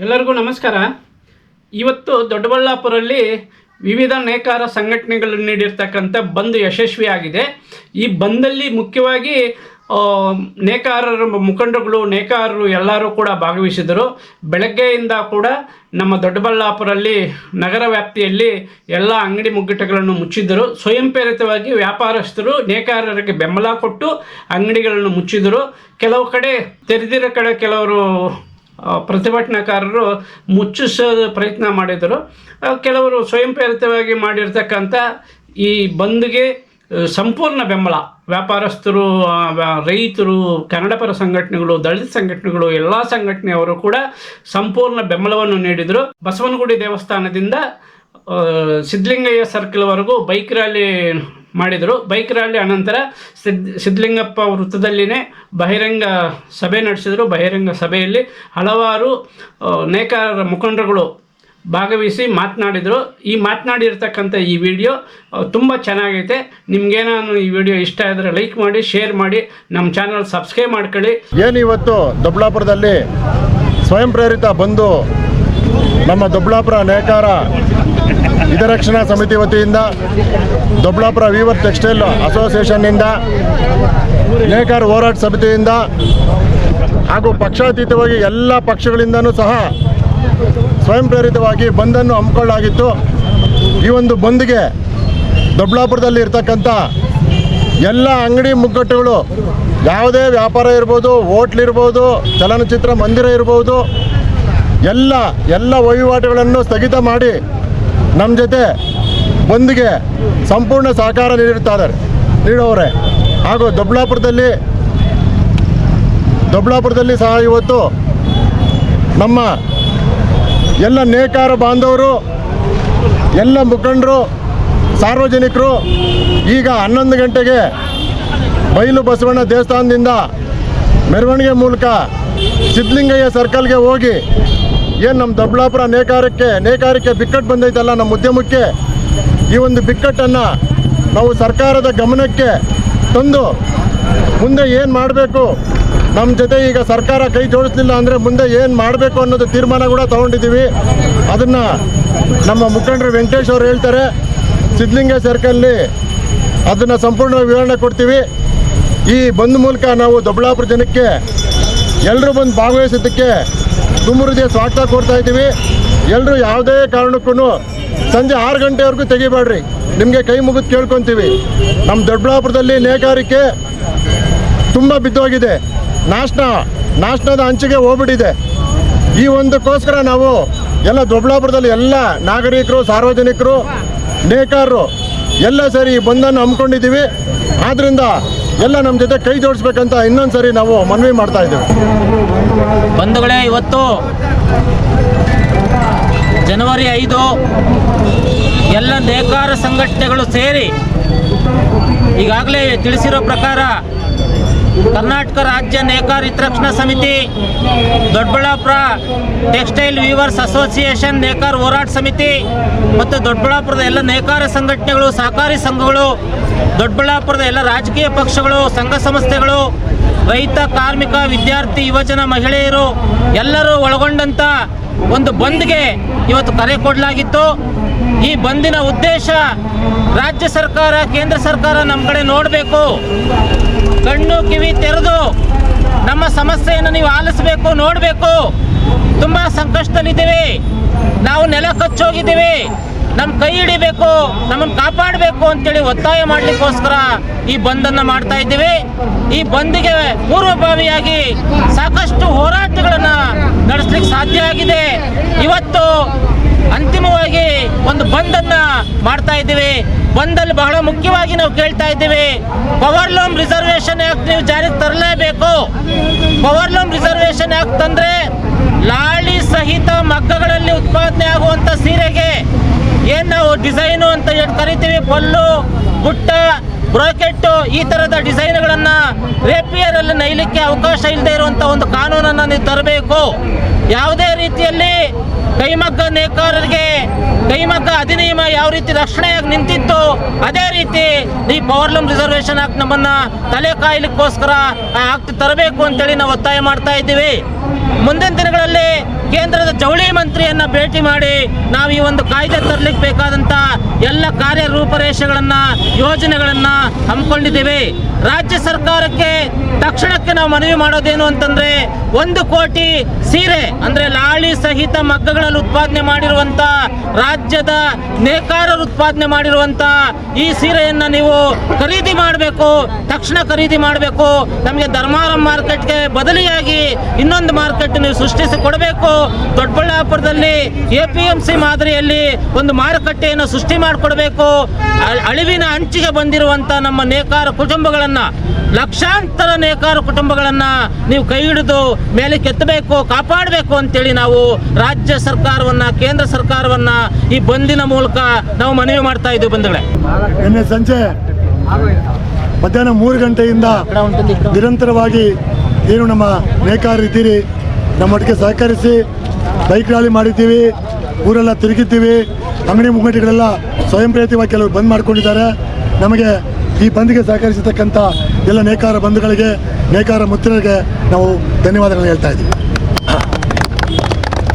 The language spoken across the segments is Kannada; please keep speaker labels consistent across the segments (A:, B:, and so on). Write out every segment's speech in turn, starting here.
A: ಎಲ್ಲರಿಗೂ ನಮಸ್ಕಾರ. ಇವತ್ತು ದೊಡ್ಡಬಳ್ಳಾಪುರಲ್ಲಿ ವಿವಿಧ ನೇಕಾರ ಸಂಘಟನೆಗಳು ನೀಡಿರ್ತಕ್ಕಂಥ ಬಂದ್ ಯಶಸ್ವಿಯಾಗಿದೆ. ಈ ಬಂದಲ್ಲಿ ಮುಖ್ಯವಾಗಿ ನೇಕಾರರ ಮುಖಂಡರುಗಳು, ನೇಕಾರರು ಎಲ್ಲರೂ ಕೂಡ ಭಾಗವಹಿಸಿದರು. ಬೆಳಗ್ಗೆಯಿಂದ ಕೂಡ ನಮ್ಮ ದೊಡ್ಡಬಳ್ಳಾಪುರಲ್ಲಿ ನಗರ ವ್ಯಾಪ್ತಿಯಲ್ಲಿ ಎಲ್ಲ ಅಂಗಡಿ ಮುಗ್ಗಟ್ಟುಗಳನ್ನು ಮುಚ್ಚಿದ್ದರು. ಸ್ವಯಂ ಪ್ರೇರಿತವಾಗಿ ವ್ಯಾಪಾರಸ್ಥರು ನೇಕಾರರಿಗೆ ಬೆಂಬಲ ಕೊಟ್ಟು ಅಂಗಡಿಗಳನ್ನು ಮುಚ್ಚಿದರು. ಕೆಲವು ಕಡೆ ತೆರೆದಿರೋ ಕಡೆ ಕೆಲವರು ಪ್ರತಿಭಟನಾಕಾರರು ಮುಚ್ಚಿಸೋ ಪ್ರಯತ್ನ ಮಾಡಿದರು. ಕೆಲವರು ಸ್ವಯಂ ಪ್ರೇರಿತವಾಗಿ ಮಾಡಿರ್ತಕ್ಕಂಥ ಈ ಬಂದ್ಗೆ ಸಂಪೂರ್ಣ ಬೆಂಬಲ ವ್ಯಾಪಾರಸ್ಥರು, ರೈತರು, ಕನ್ನಡಪರ ಸಂಘಟನೆಗಳು, ದಲಿತ ಸಂಘಟನೆಗಳು, ಎಲ್ಲ ಸಂಘಟನೆಯವರು ಕೂಡ ಸಂಪೂರ್ಣ ಬೆಂಬಲವನ್ನು ನೀಡಿದರು. ಬಸವನಗುಡಿ ದೇವಸ್ಥಾನದಿಂದ ಸಿದ್ಧಲಿಂಗಯ್ಯ ಸರ್ಕಲ್ವರೆಗೂ ಬೈಕ್ ರ್ಯಾಲಿ ಮಾಡಿದರು. ಬೈಕ್ ರ್ಯಾಲಿ ಅನಂತರ ಸಿದ್ಧಲಿಂಗಪ್ಪ ವೃತ್ತದಲ್ಲಿನೇ ಬಹಿರಂಗ ಸಭೆ ನಡೆಸಿದರು. ಬಹಿರಂಗ ಸಭೆಯಲ್ಲಿ ಹಲವಾರು ನೇಕಾರರ ಮುಖಂಡರುಗಳು ಭಾಗವಹಿಸಿ ಮಾತನಾಡಿದರು. ಈ ಮಾತನಾಡಿರ್ತಕ್ಕಂಥ ಈ ವಿಡಿಯೋ ತುಂಬ ಚೆನ್ನಾಗೈತೆ. ನಿಮ್ಗೇನಾನು ಈ ವಿಡಿಯೋ ಇಷ್ಟ ಆದರೆ ಲೈಕ್ ಮಾಡಿ, ಶೇರ್ ಮಾಡಿ, ನಮ್ಮ ಚಾನಲ್ ಸಬ್ಸ್ಕ್ರೈಬ್ ಮಾಡ್ಕೊಳ್ಳಿ.
B: ಇವತ್ತು ದೊಡ್ಡಬಳ್ಳಾಪುರದಲ್ಲಿ ಸ್ವಯಂ ಪ್ರೇರಿತ ಬಂದು ನಮ್ಮ ದೊಡ್ಡಬಳ್ಳಾಪುರ ನೇಕಾರ ಹಿತರಕ್ಷಣಾ ಸಮಿತಿ ವತಿಯಿಂದ, ದೊಡ್ಡಬಳ್ಳಾಪುರ ವೀವರ್ ಟೆಕ್ಸ್ಟೈಲ್ ಅಸೋಸಿಯೇಷನ್ನಿಂದ, ನೇಕಾರ ಹೋರಾಟ ಸಮಿತಿಯಿಂದ ಹಾಗೂ ಪಕ್ಷಾತೀತವಾಗಿ ಎಲ್ಲ ಪಕ್ಷಗಳಿಂದನೂ ಸಹ ಸ್ವಯಂ ಪ್ರೇರಿತವಾಗಿ ಬಂದನ್ನು ಹಮ್ಮಿಕೊಳ್ಳಲಾಗಿತ್ತು. ಈ ಒಂದು ಬಂದ್ಗೆ ದೊಡ್ಡಬಳ್ಳಾಪುರದಲ್ಲಿ ಇರ್ತಕ್ಕಂಥ ಎಲ್ಲ ಅಂಗಡಿ ಮುಗ್ಗಟ್ಟುಗಳು, ಯಾವುದೇ ವ್ಯಾಪಾರ ಇರ್ಬೋದು, ಹೋಟ್ಲಿರ್ಬೋದು, ಚಲನಚಿತ್ರ ಮಂದಿರ ಇರ್ಬೋದು, ಎಲ್ಲ ವಹಿವಾಟುಗಳನ್ನು ಸ್ಥಗಿತ ಮಾಡಿ ನಮ್ಮ ಜೊತೆ ಬಂದ್ಗೆ ಸಂಪೂರ್ಣ ಸಹಕಾರ ನೀಡೋರೆ. ಹಾಗೂ ದೊಡ್ಡಬಳ್ಳಾಪುರದಲ್ಲಿ ಸಹ ಇವತ್ತು ನಮ್ಮ ಎಲ್ಲ ನೇಕಾರ ಬಾಂಧವರು, ಎಲ್ಲ ಮುಖಂಡರು, ಸಾರ್ವಜನಿಕರು ಈಗ 11 ಗಂಟೆಗೆ ಬೈಲು ಬಸವಣ್ಣ ದೇವಸ್ಥಾನದಿಂದ ಮೆರವಣಿಗೆ ಮೂಲಕ ಸಿದ್ಧಲಿಂಗಯ್ಯ ಸರ್ಕಲ್ಗೆ ಹೋಗಿ, ಏನು ನಮ್ಮ ದೊಡ್ಡಬಳ್ಳಾಪುರ ನೇಕಾರಿಕೆ ಬಿಕ್ಕಟ್ಟು ಬಂದೈತಲ್ಲ, ನಮ್ಮ ಉದ್ಯಮಕ್ಕೆ ಈ ಒಂದು ಬಿಕ್ಕಟ್ಟನ್ನು ನಾವು ಸರ್ಕಾರದ ಗಮನಕ್ಕೆ ತಂದು ಮುಂದೆ ಏನು ಮಾಡಬೇಕು, ನಮ್ಮ ಜೊತೆ ಈಗ ಸರ್ಕಾರ ಕೈ ಜೋಡಿಸಲಿಲ್ಲ ಅಂದರೆ ಮುಂದೆ ಏನು ಮಾಡಬೇಕು ಅನ್ನೋದು ತೀರ್ಮಾನ ಕೂಡ ತೊಗೊಂಡಿದ್ದೀವಿ. ಅದನ್ನು ನಮ್ಮ ಮುಖಂಡರು ವೆಂಕಟೇಶ್ ಅವರು ಹೇಳ್ತಾರೆ. ಸಿದ್ಧಲಿಂಗಯ್ಯ ಸರ್ಕಲ್ಲಿ ಅದನ್ನು ಸಂಪೂರ್ಣ ವಿವರಣೆ ಕೊಡ್ತೀವಿ. ಈ ಬಂದ್ ಮೂಲಕ ನಾವು ದೊಡ್ಡಬಳ್ಳಾಪುರ ಜನಕ್ಕೆ ಎಲ್ಲರೂ ಬಂದು ಭಾಗವಹಿಸೋದಕ್ಕೆ ತುಂಬ ಹೃದಯ ಸ್ವಾಗತ ಕೊಡ್ತಾ ಇದ್ದೀವಿ. ಎಲ್ಲರೂ ಯಾವುದೇ ಕಾರಣಕ್ಕೂ ಸಂಜೆ 6 ಗಂಟೆವರೆಗೂ ತೆಗಿಬೇಡ್ರಿ, ನಿಮಗೆ ಕೈ ಮುಗಿದು ಕೇಳ್ಕೊತೀವಿ. ನಮ್ಮ ದೊಡ್ಡಬಳ್ಳಾಪುರದಲ್ಲಿ ನೇಕಾರಿಕೆ ತುಂಬ ಬಿದ್ದೋಗಿದೆ, ನಾಶನದ ಅಂಚಿಗೆ ಹೋಗ್ಬಿಟ್ಟಿದೆ. ಈ ಒಂದಕ್ಕೋಸ್ಕರ ನಾವು ಎಲ್ಲ ದೊಡ್ಡಬಳ್ಳಾಪುರದಲ್ಲಿ ಎಲ್ಲ ನಾಗರಿಕರು, ಸಾರ್ವಜನಿಕರು, ನೇಕಾರರು ಎಲ್ಲ ಸೇರಿ ಈ ಬಂದನ್ನು ಹಮ್ಮಿಕೊಂಡಿದ್ದೀವಿ. ಆದ್ದರಿಂದ ಎಲ್ಲ ನಮ್ಮ ಜೊತೆ ಕೈ ಜೋಡಿಸ್ಬೇಕಂತ ಇನ್ನೊಂದು ಸರಿ ನಾವು ಮನವಿ ಮಾಡ್ತಾ ಇದ್ದೇವೆ.
C: ಬಂಧುಗಳೇ, ಇವತ್ತು ಜನವರಿ 5 ಎಲ್ಲ ನೇಕಾರ ಸಂಘಟನೆಗಳು ಸೇರಿ ಈಗಾಗಲೇ ತಿಳಿಸಿರೋ ಪ್ರಕಾರ ಕರ್ನಾಟಕ ರಾಜ್ಯ ನೇಕಾರ ಹಿತರಕ್ಷಣಾ ಸಮಿತಿ, ದೊಡ್ಡಬಳ್ಳಾಪುರ ಟೆಕ್ಸ್ಟೈಲ್ ವೀವರ್ಸ್ ಅಸೋಸಿಯೇಷನ್ ನೇಕಾರ ಹೋರಾಟ ಸಮಿತಿ ಮತ್ತು ದೊಡ್ಡಬಳ್ಳಾಪುರದ ಎಲ್ಲ ನೇಕಾರ ಸಂಘಟನೆಗಳು, ಸಹಕಾರಿ ಸಂಘಗಳು, ದೊಡ್ಡಬಳ್ಳಾಪುರದ ಎಲ್ಲ ರಾಜಕೀಯ ಪಕ್ಷಗಳು, ಸಂಘ ಸಂಸ್ಥೆಗಳು, ರೈತ, ಕಾರ್ಮಿಕ, ವಿದ್ಯಾರ್ಥಿ, ಯುವಜನ, ಮಹಿಳೆಯರು ಎಲ್ಲರೂ ಒಳಗೊಂಡಂಥ ಒಂದು ಬಂದ್ಗೆ ಇವತ್ತು ಕರೆ ಕೊಡಲಾಗಿತ್ತು. ಈ ಬಂದಿನ ಉದ್ದೇಶ ರಾಜ್ಯ ಸರ್ಕಾರ, ಕೇಂದ್ರ ಸರ್ಕಾರ ನಮ್ಮ ಕಡೆ ನೋಡಬೇಕು, ಕಣ್ಣು ಕಿವಿ ತೆರೆದು ನಮ್ಮ ಸಮಸ್ಯೆಯನ್ನು ನೀವು ಆಲಿಸಬೇಕು, ನೋಡಬೇಕು. ತುಂಬ ಸಂಕಷ್ಟದಲ್ಲಿದ್ದೀವಿ, ನಾವು ನೆಲ ಕಚ್ಚೋಗಿದ್ದೀವಿ, ನಮ್ಮ ಕೈ ಹಿಡಿಬೇಕು, ನಮ್ಮನ್ನು ಕಾಪಾಡಬೇಕು ಅಂತೇಳಿ ಒತ್ತಾಯ ಮಾಡಲಿಕ್ಕೋಸ್ಕರ ಈ ಬಂದನ್ನು ಮಾಡ್ತಾ ಇದ್ದೀವಿ. ಈ ಬಂದಿಗೆ ಪೂರ್ವಭಾವಿಯಾಗಿ ಸಾಕಷ್ಟು ಹೋರಾಟಗಳನ್ನು ನಡೆಸಲಿಕ್ಕೆ ಸಾಧ್ಯ ಆಗಿದೆ. ಇವತ್ತು ಅಂತಿಮವಾಗಿ ಒಂದು ಬಂದನ್ನು ಮಾಡ್ತಾ ಇದ್ದೀವಿ. ಬಂದಲ್ಲಿ ಬಹಳ ಮುಖ್ಯವಾಗಿ ನಾವು ಕೇಳ್ತಾ ಇದ್ದೀವಿ, ಪವರ್ ಲೂಮ್ ರಿಸರ್ವೇಷನ್ ಆ್ಯಕ್ಟ್ ನೀವು ಜಾರಿಗೆ ತರಲೇಬೇಕು. ಪವರ್ ಲೂಮ್ ರಿಸರ್ವೇಷನ್ ಆ್ಯಕ್ಟ್ ತಂದರೆ ಲಾಳಿ ಸಹಿತ ಮಗ್ಗಗಳಲ್ಲಿ ಉತ್ಪಾದನೆ ಆಗುವಂಥ ಸೀರೆಗೆ ಏನು ನಾವು ಡಿಸೈನು ಅಂತ ಕರಿತೀವಿ, ಪಲ್ಲು, ಬುಟ್ಟ, ಬ್ರಾಕೆಟ್ಟು, ಈ ಥರದ ಡಿಸೈನ್ಗಳನ್ನು ರೇಪಿಯರಲ್ಲಿ ನೈಲಿಕ್ಕೆ ಅವಕಾಶ ಇಲ್ಲದೆ ಇರುವಂಥ ಒಂದು ಕಾನೂನನ್ನು ನೀವು ತರಬೇಕು. ಯಾವುದೇ ರೀತಿಯಲ್ಲಿ ಕೈಮಗ್ಗ ನೇಕಾರರಿಗೆ ಕೈಮಗ್ಗ ಅಧಿನಿಯಮ ಯಾವ ರೀತಿ ರಕ್ಷಣೆಯಾಗಿ ನಿಂತಿತ್ತು, ಅದೇ ರೀತಿ ಈ ಪವರ್ ಲೂಮ್ ರಿಸರ್ವೇಷನ್ ಆಕ್ಟ್ ನಮ್ಮನ್ನು ತಲೆ ಕಾಯಲಿಕ್ಕೋಸ್ಕರ ಆಕ್ಟ್ ತರಬೇಕು ಅಂತೇಳಿ ನಾವು ಒತ್ತಾಯ ಮಾಡ್ತಾ ಇದ್ದೀವಿ. ಮುಂದಿನ ದಿನಗಳಲ್ಲಿ ಕೇಂದ್ರದ ಜವಳಿ ಮಂತ್ರಿಯನ್ನ ಭೇಟಿ ಮಾಡಿ ನಾವು ಈ ಒಂದು ಕಾಯ್ದೆ ತರಲಿಕ್ಕೆ ಬೇಕಾದಂಥ ಎಲ್ಲ ಕಾರ್ಯರೂಪರೇಷೆಗಳನ್ನ ಯೋಜನೆಗಳನ್ನ ಹಮ್ಮಿಕೊಂಡಿದ್ದೇವೆ. ರಾಜ್ಯ ಸರ್ಕಾರಕ್ಕೆ ತಕ್ಷಣಕ್ಕೆ ನಾವು ಮನವಿ ಮಾಡೋದೇನು ಅಂತಂದ್ರೆ 1 ಕೋಟಿ ಸೀರೆ ಅಂದ್ರೆ ಲಾಳಿ ಸಹಿತ ಮಗ್ಗಗಳಲ್ಲಿ ಉತ್ಪಾದನೆ ಮಾಡಿರುವಂತ ರಾಜ್ಯದ ನೇಕಾರರು ಉತ್ಪಾದನೆ ಮಾಡಿರುವಂತ ಈ ಸೀರೆಯನ್ನ ನೀವು ಖರೀದಿ ಮಾಡಬೇಕು, ತಕ್ಷಣ ಖರೀದಿ ಮಾಡಬೇಕು. ನಮಗೆ ಧರ್ಮಾರಂ ಮಾರ್ಕೆಟ್ಗೆ ಬದಲಿಯಾಗಿ ಇನ್ನೊಂದು ಮಾರ್ಕೆಟ್ ನೀವು ಸೃಷ್ಟಿಸಿ ಕೊಡಬೇಕು. ದೊಡ್ಡಬಳ್ಳಾಪುರದಲ್ಲಿ APMC ಮಾದರಿಯಲ್ಲಿ ಒಂದು ಮಾರುಕಟ್ಟೆಯನ್ನು ಸೃಷ್ಟಿ ಮಾಡಿಕೊಡ್ಬೇಕು. ಅಳಿವಿನ ಅಂಚಿಗೆ ಬಂದಿರುವಂತ ನಮ್ಮ ನೇಕಾರ ಕುಟುಂಬಗಳನ್ನ, ಲಕ್ಷಾಂತರ ನೇಕಾರ ಕುಟುಂಬಗಳನ್ನ ನೀವು ಕೈ ಹಿಡಿದು ಮೇಲೆ ಕೆತ್ತಬೇಕು, ಕಾಪಾಡಬೇಕು ಅಂತೇಳಿ ನಾವು ರಾಜ್ಯ ಸರ್ಕಾರವನ್ನ, ಕೇಂದ್ರ ಸರ್ಕಾರವನ್ನ ಈ ಬಂದಿನ ಮೂಲಕ ನಾವು ಮನವಿ ಮಾಡ್ತಾ ಇದ್ದೀವಿ. ಬಂಧುಗಳೇ,
B: ನಿನ್ನೆ ಸಂಜೆ ಮಧ್ಯಾಹ್ನ 3 ಗಂಟೆಯಿಂದ ನಿರಂತರವಾಗಿ ಏನು ನಮ್ಮ ನೇಕಾರರಿದ್ದೀರಿ ನಮ್ಮೊಟ್ಟಿಗೆ ಸಹಕರಿಸಿ ಬೈಕ್ ರ್ಯಾಲಿ ಮಾಡಿದ್ದೀವಿ, ಊರೆಲ್ಲ ತಿರುಗಿದ್ದೀವಿ. ಅಂಗಡಿ ಮುಗ್ಗಟ್ಟುಗಳೆಲ್ಲ ಸ್ವಯಂ ಪ್ರೇರಿತವಾಗಿ ಕೆಲವರು ಬಂದ್ ಮಾಡ್ಕೊಂಡಿದ್ದಾರೆ. ನಮಗೆ ಈ ಬಂದ್ಗೆ ಸಹಕರಿಸತಕ್ಕಂಥ ಎಲ್ಲ ನೇಕಾರ ಬಂಧುಗಳಿಗೆ, ನೇಕಾರ ಮಿತ್ರರಿಗೆ ನಾವು ಧನ್ಯವಾದಗಳನ್ನು ಹೇಳ್ತಾ ಇದ್ದೀವಿ.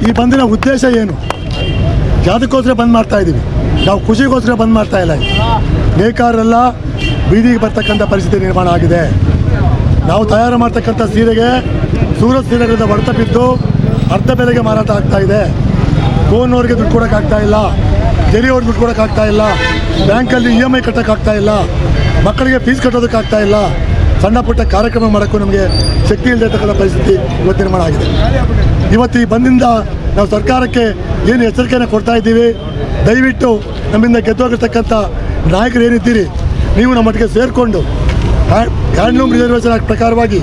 B: ಈ ಬಂದಿನ ಉದ್ದೇಶ ಏನು? ಯಾವುದಕ್ಕೋಸ್ಕರ ಬಂದ್ ಮಾಡ್ತಾ ಇದ್ದೀವಿ? ನಾವು ಖುಷಿಗೋಸ್ಕರ ಬಂದ್ ಮಾಡ್ತಾ ಇಲ್ಲ. ನೇಕಾರರೆಲ್ಲ ಬೀದಿಗೆ ಬರ್ತಕ್ಕಂಥ ಪರಿಸ್ಥಿತಿ ನಿರ್ಮಾಣ ಆಗಿದೆ. ನಾವು ತಯಾರು ಮಾಡ್ತಕ್ಕಂಥ ಸೀರೆಗೆ ಸೂರತ್ ಸೀರೆಗಳಿಂದ ಹೊಡೆತ ಬಿದ್ದು ಅರ್ಧ ಬೆಲೆಗೆ ಮಾರಾಟ ಆಗ್ತಾ ಇದೆ. ಫೋನ್ನವ್ರಿಗೆ ದುಡ್ಡು ಕೊಡೋಕ್ಕಾಗ್ತಾ ಇಲ್ಲ, ಜರಿಯವ್ರಿಗೆ ದುಡ್ಡು ಕೊಡೋಕ್ಕಾಗ್ತಾ ಇಲ್ಲ, ಬ್ಯಾಂಕಲ್ಲಿ EMI ಕಟ್ಟೋಕ್ಕಾಗ್ತಾ ಇಲ್ಲ, ಮಕ್ಕಳಿಗೆ ಫೀಸ್ ಕಟ್ಟೋದಕ್ಕಾಗ್ತಾ ಇಲ್ಲ. ಸಣ್ಣ ಪುಟ್ಟ ಕಾರ್ಯಕ್ರಮ ಮಾಡೋಕ್ಕೂ ನಮಗೆ ಶಕ್ತಿ ಇಲ್ಲದೆ ಇರ್ತಕ್ಕಂಥ ಪರಿಸ್ಥಿತಿ ಇವತ್ತು ನಿರ್ಮಾಣ ಆಗಿದೆ. ಇವತ್ತು ಈ ಬಂದಿಂದ ನಾವು ಸರ್ಕಾರಕ್ಕೆ ಏನು ಎಚ್ಚರಿಕೆಯನ್ನು ಕೊಡ್ತಾ ಇದ್ದೀವಿ, ದಯವಿಟ್ಟು ನಮ್ಮಿಂದ ಗೆದ್ದೋಗಿರ್ತಕ್ಕಂಥ ನಾಯಕರು ಏನಿದ್ದೀರಿ, ನೀವು ನಮ್ಮೊಟ್ಟಿಗೆ ಸೇರಿಕೊಂಡು ಹ್ಯಾಂಡ್ಲೂಮ್ ರಿಸರ್ವೇಷನ್ ಆ್ಯಕ್ಟ್ ಪ್ರಕಾರವಾಗಿ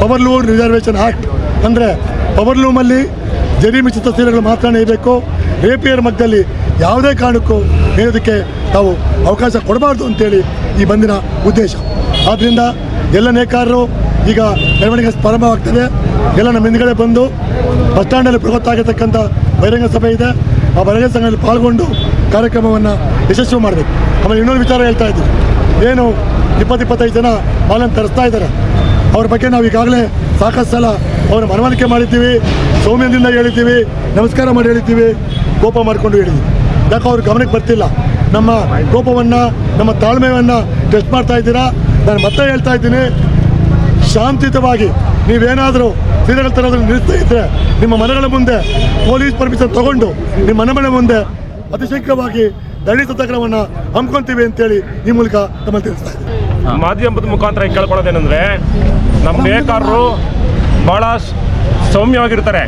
B: ಪವರ್ಲೂಮ್ ರಿಸರ್ವೇಷನ್ ಆ್ಯಕ್ಟ್ ಅಂದರೆ ಪವರ್ಲೂಮಲ್ಲಿ ಜರಿ ಮಿಶ್ರಿತ ಸೀರೆಗಳು ಮಾತ್ರ ನೇಯಬೇಕು. ರೇಪಿಯರ್ ಮಧ್ಯದಲ್ಲಿ ಯಾವುದೇ ಕಾರಣಕ್ಕೂ ನೇಯೋದಕ್ಕೆ ನಾವು ಅವಕಾಶ ಕೊಡಬಾರ್ದು ಅಂತೇಳಿ ಈ ಬಂದಿನ ಉದ್ದೇಶ. ಆದ್ದರಿಂದ ಎಲ್ಲ ನೇಕಾರರು ಈಗ ಮೆರವಣಿಗೆ ಪ್ರಾರಂಭವಾಗ್ತದೆ. ಎಲ್ಲ ನಮ್ಮ ಹಿಂದುಗಡೆ ಬಂದು ಬಸ್ ಸ್ಟ್ಯಾಂಡಲ್ಲಿ ಬೃಹತ್ತಾಗಿರ್ತಕ್ಕಂಥ ಬಹಿರಂಗ ಸಭೆ ಇದೆ. ಆ ಬಹಿರಂಗ ಸಭೆಯಲ್ಲಿ ಪಾಲ್ಗೊಂಡು ಕಾರ್ಯಕ್ರಮವನ್ನು ಯಶಸ್ವಿ ಮಾಡಬೇಕು. ಆಮೇಲೆ ಇನ್ನೊಂದು ವಿಚಾರ ಹೇಳ್ತಾ ಇದ್ದೀವಿ, ಏನು 20-25 ಜನ ಮಾಲನ್ನು ತರಿಸ್ತಾ ಇದ್ದಾರೆ, ಅವ್ರ ಬಗ್ಗೆ ನಾವು ಈಗಾಗಲೇ ಸಾಕಷ್ಟು ಸಲ ಅವರ ಮನವರಿಕೆ ಮಾಡಿದ್ದೀವಿ, ಸೌಮ್ಯದಿಂದ ಹೇಳಿದ್ದೀವಿ, ನಮಸ್ಕಾರ ಮಾಡಿ ಹೇಳಿದ್ದೀವಿ, ಕೋಪ ಮಾಡಿಕೊಂಡು ಹೇಳಿದ್ದೀವಿ. ಯಾಕೆ ಅವ್ರ ಗಮನಕ್ಕೆ ಬರ್ತಿಲ್ಲ. ನಮ್ಮ ಕೋಪವನ್ನು, ನಮ್ಮ ತಾಳ್ಮೆಯನ್ನು ಟೆಸ್ಟ್ ಮಾಡ್ತಾ ಇದ್ದೀರಾ. ನಾನು ಮತ್ತೆ ಹೇಳ್ತಾ ಇದ್ದೀನಿ, ಶಾಂತಿಯುತವಾಗಿ ನೀವೇನಾದರೂ ಸೀರೆಗಳು ತರೋದನ್ನು ನಿಲ್ಲಿಸ್ತಾ ಇದ್ದರೆ ನಿಮ್ಮ ಮನೆಗಳ ಮುಂದೆ ಪೊಲೀಸ್ ಪರ್ಮಿಷನ್ ತಗೊಂಡು ನಿಮ್ಮ ಮನೆ ಮುಂದೆ ಅತಿ ಶೀಘ್ರವಾಗಿ ದಂಡಿ ಸತ್ಯಾಗ್ರಹವನ್ನು ಹಮ್ಮಿಕೊಂತೀವಿ ಅಂತೇಳಿ ಈ ಮೂಲಕ ತಮ್ಮಲ್ಲಿ ತಿಳಿಸ್ತಾ ಇದ್ದೀವಿ.
D: ಮಾಧ್ಯಮದ ಮುಖಾಂತರ ಕೇಳ್ಕೊಳ್ಳೋದೇನೆಂದರೆ, ನಮ್ಮ ನೇಕಾರರು ಭಾಳ ಸೌಮ್ಯವಾಗಿರ್ತಾರೆ.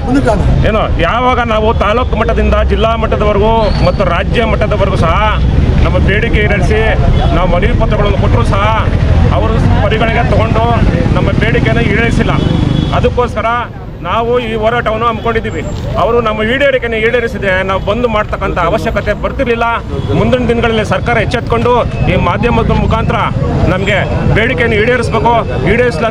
D: ಏನು ಯಾವಾಗ ನಾವು ತಾಲೂಕು ಮಟ್ಟದಿಂದ ಜಿಲ್ಲಾ ಮಟ್ಟದವರೆಗೂ ಮತ್ತು ರಾಜ್ಯ ಮಟ್ಟದವರೆಗೂ ಸಹ ನಮ್ಮ ಬೇಡಿಕೆ ಈಡೇರಿಸಿ ನಾವು ಮನವಿ ಪತ್ರಗಳನ್ನು ಕೊಟ್ಟರೂ ಸಹ ಅವರು ಪರಿಗಣನೆಗೆ ತಗೊಂಡು ನಮ್ಮ ಬೇಡಿಕೆಯನ್ನು ಈಡೇರಿಸಿಲ್ಲ. ಅದಕ್ಕೋಸ್ಕರ ನಾವು ಈ ಹೋರಾಟವನ್ನು ಹಮ್ಮಿಕೊಂಡಿದ್ದೀವಿ. ಅವರು ನಮ್ಮ ಈಡೇರಿಸಿದೆ ನಾವು ಬಂದು ಮಾಡ್ತಕ್ಕಂಥ ಅವಶ್ಯಕತೆ ಬರ್ತಿರ್ಲಿಲ್ಲ. ಮುಂದಿನ ದಿನಗಳಲ್ಲಿ ಸರ್ಕಾರ ಎಚ್ಚೆತ್ಕೊಂಡು ಈ ಮಾಧ್ಯಮದ ಮುಖಾಂತರ ನಮಗೆ ಬೇಡಿಕೆಯನ್ನು ಈಡೇರಿಸಲ್ಲ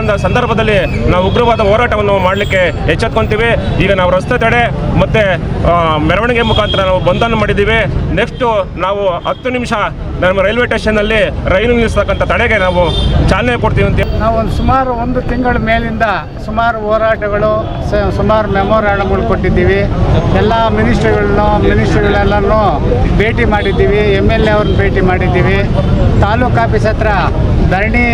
D: ಅಂತ ಸಂದರ್ಭದಲ್ಲಿ ನಾವು ಉಗ್ರವಾದ ಹೋರಾಟವನ್ನು ಮಾಡಲಿಕ್ಕೆ ಎಚ್ಚೆತ್ಕೊತೀವಿ. ಈಗ ನಾವು ರಸ್ತೆ ತಡೆ ಮತ್ತು ಮೆರವಣಿಗೆ ಮುಖಾಂತರ ನಾವು ಬಂಧನ ಮಾಡಿದ್ದೀವಿ. ನೆಕ್ಸ್ಟು ನಾವು 10 ನಿಮಿಷ ನಮ್ಮ ರೈಲ್ವೆ ಸ್ಟೇಷನ್ನಲ್ಲಿ ರೈಲು ನಿಲ್ಲಿಸ್ತಕ್ಕಂಥ ತಡೆಗೆ ನಾವು ಚಾಲನೆ ಕೊಡ್ತೀವಿ ಅಂತ.
E: ನಾವು ಸುಮಾರು 1 ತಿಂಗಳ ಮೇಲಿಂದ ಸುಮಾರು ಹೋರಾಟಗಳು, ಸುಮಾರು ಮೆಮೊರಾಂಡಮ್ಗಳು ಕೊಟ್ಟಿದ್ದೀವಿ. ಎಲ್ಲ ಮಿನಿಸ್ಟ್ರಿಗಳೆಲ್ಲನೂ ಭೇಟಿ ಮಾಡಿದ್ದೀವಿ, MLA ಅವ್ರನ್ನ ಭೇಟಿ ಮಾಡಿದ್ದೀವಿ, ತಾಲೂಕು ಆಫೀಸ್ ಹತ್ರ ಧರಣಿ